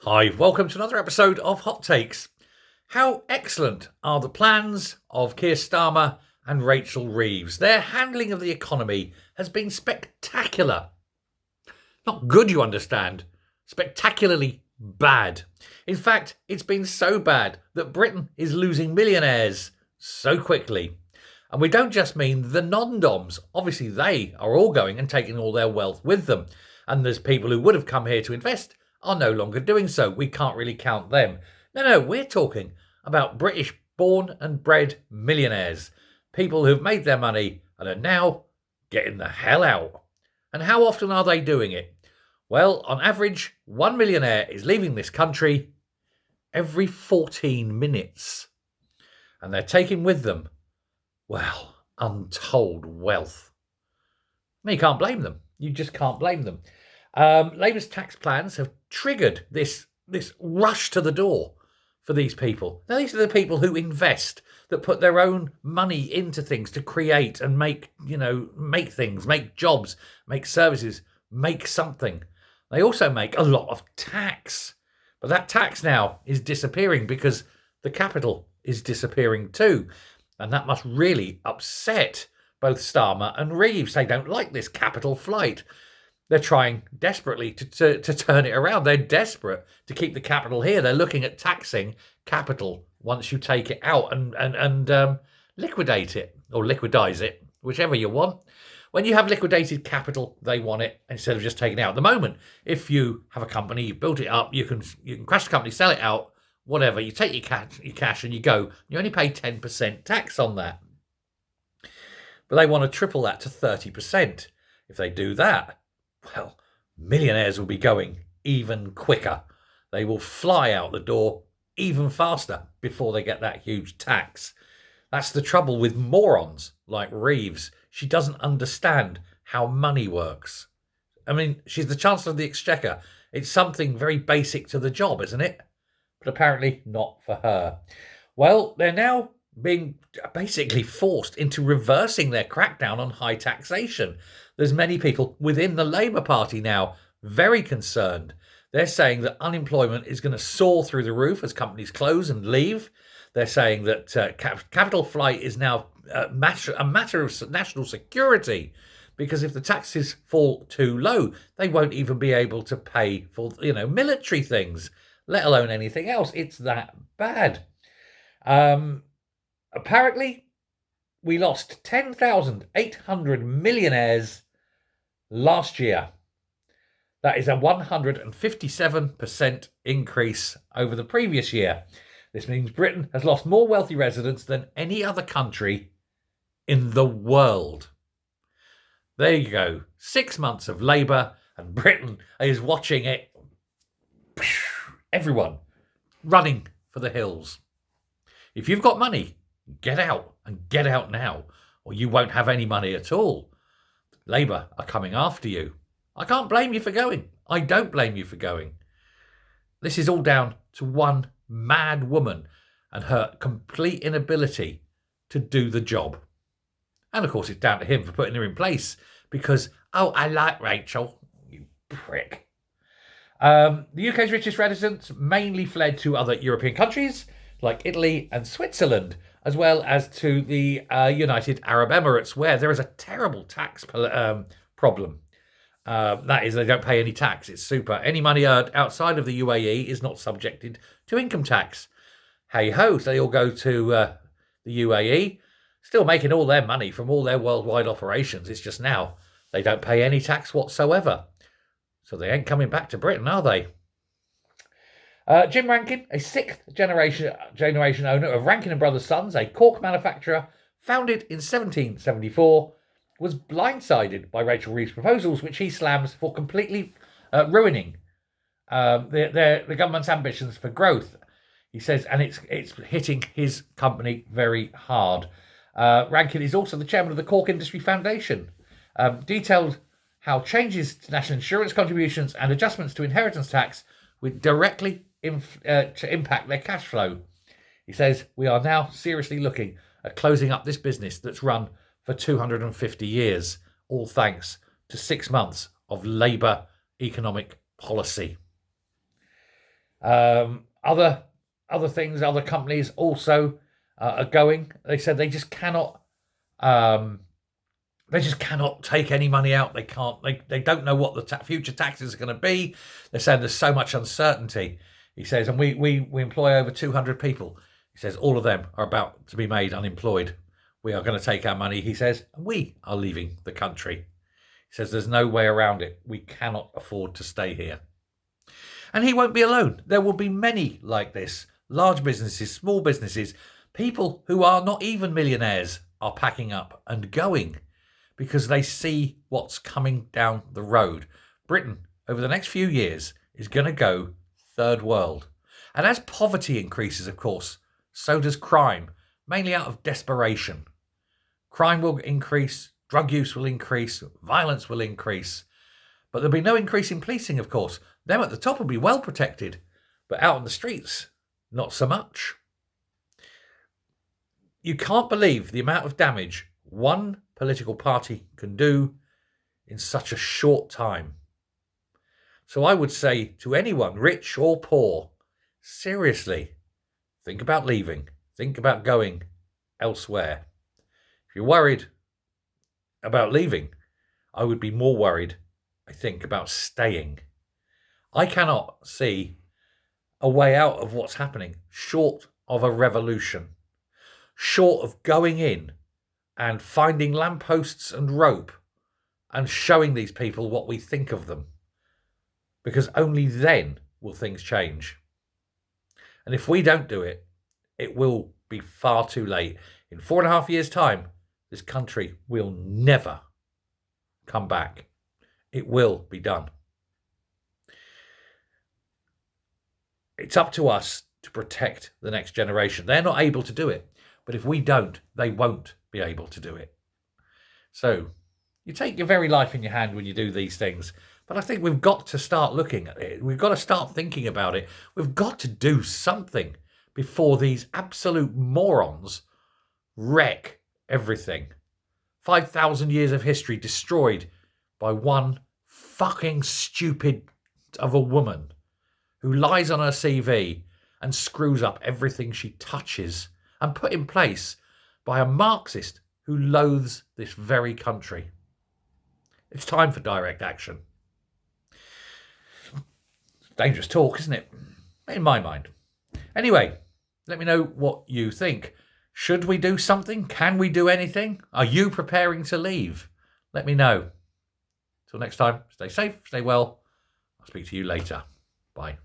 Hi, welcome to another episode of Hot Takes. How excellent are the plans of Keir Starmer and Rachel Reeves? Their handling of the economy has been spectacular. Not good, you understand. Spectacularly bad. In fact, it's been so bad that Britain is losing millionaires so quickly. And we don't just mean the non-doms. Obviously, they are all going and taking all their wealth with them. And there's people who would have come here to invest are no longer doing so. We can't really count them. No, we're talking about British born and bred millionaires. People who've made their money and are now getting the hell out. And how often are they doing it? Well, on average, one millionaire is leaving this country every 14 minutes. And they're taking with them, well, untold wealth. You can't blame them. You just can't blame them. Labour's tax plans have triggered this rush to the door for these people. Now, these are the people who invest, that put their own money into things to create and make things, make jobs, make services, make something. They also make a lot of tax. But that tax now is disappearing because the capital is disappearing too. And that must really upset both Starmer and Reeves. They don't like this capital flight. They're trying desperately to turn it around. They're desperate to keep the capital here. They're looking at taxing capital once you take it out and liquidate it or liquidize it, whichever you want. When you have liquidated capital, they want it instead of just taking it out. At the moment, if you have a company, you built it up, you can crash the company, sell it out, whatever. You take your cash and you go. You only pay 10% tax on that. But they want to triple that to 30%. If they do that, well, millionaires will be going even quicker. They will fly out the door even faster before they get that huge tax. That's the trouble with morons like Reeves. She doesn't understand how money works. I mean, she's the Chancellor of the Exchequer. It's something very basic to the job, isn't it? But apparently not for her. Well, they're now being basically forced into reversing their crackdown on high taxation. There's many people within the Labour Party now very concerned. They're saying that unemployment is going to soar through the roof as companies close and leave. They're saying that capital flight is now a matter of national security, because if the taxes fall too low, they won't even be able to pay for military things, let alone anything else. It's that bad. Apparently, we lost 10,800 millionaires last year. That is a 157% increase over the previous year. This means Britain has lost more wealthy residents than any other country in the world. There you go. 6 months of Labour and Britain is watching it. Everyone running for the hills. If you've got money, get out, and get out now, or you won't have any money at all. Labour are coming after you. I can't blame you for going. I don't blame you for going. This is all down to one mad woman and her complete inability to do the job. And of course, it's down to him for putting her in place because, I like Rachel, you prick. The UK's richest residents mainly fled to other European countries like Italy and Switzerland, as well as to the United Arab Emirates, where there is a terrible tax problem. That is, they don't pay any tax. It's super. Any money earned outside of the UAE is not subjected to income tax. Hey-ho, so they all go to the UAE, still making all their money from all their worldwide operations. It's just now they don't pay any tax whatsoever. So they ain't coming back to Britain, are they? Jim Rankin, a sixth generation owner of Rankin and Brothers Sons, a cork manufacturer founded in 1774, was blindsided by Rachel Reeves' proposals, which he slams for completely ruining the government's ambitions for growth. He says, and it's hitting his company very hard. Rankin is also the chairman of the Cork Industry Foundation. Detailed how changes to national insurance contributions and adjustments to inheritance tax would directly to impact their cash flow. He says, we are now seriously looking at closing up this business that's run for 250 years, all thanks to 6 months of Labour economic policy. Other things, other companies also are going. They said they just cannot. They just cannot take any money out. They can't. They don't know what the future taxes are going to be. They're saying there's so much uncertainty. He says, and we employ over 200 people. He says all of them are about to be made unemployed. We are going to take our money, he says, and we are leaving the country. He says there's no way around it. We cannot afford to stay here. And he won't be alone. There will be many like this. Large businesses, small businesses, people who are not even millionaires are packing up and going because they see what's coming down the road. Britain, over the next few years, is going to go third world. And as poverty increases, of course, so does crime, mainly out of desperation. Crime will increase, drug use will increase, violence will increase. But there'll be no increase in policing, of course. Them at the top will be well protected, but out on the streets, not so much. You can't believe the amount of damage one political party can do in such a short time. So I would say to anyone, rich or poor, seriously, think about leaving. Think about going elsewhere. If you're worried about leaving, I would be more worried, I think, about staying. I cannot see a way out of what's happening short of a revolution, short of going in and finding lampposts and rope and showing these people what we think of them. Because only then will things change. And if we don't do it, it will be far too late. In 4.5 years' time, this country will never come back. It will be done. It's up to us to protect the next generation. They're not able to do it. But if we don't, they won't be able to do it. So you take your very life in your hand when you do these things. But I think we've got to start looking at it. We've got to start thinking about it. We've got to do something before these absolute morons wreck everything. 5,000 years of history destroyed by one fucking stupid of a woman who lies on her CV and screws up everything she touches, and put in place by a Marxist who loathes this very country. It's time for direct action. Dangerous talk, isn't it? In my mind. Anyway, let me know what you think. Should we do something? Can we do anything? Are you preparing to leave? Let me know. Till next time, stay safe, stay well. I'll speak to you later. Bye.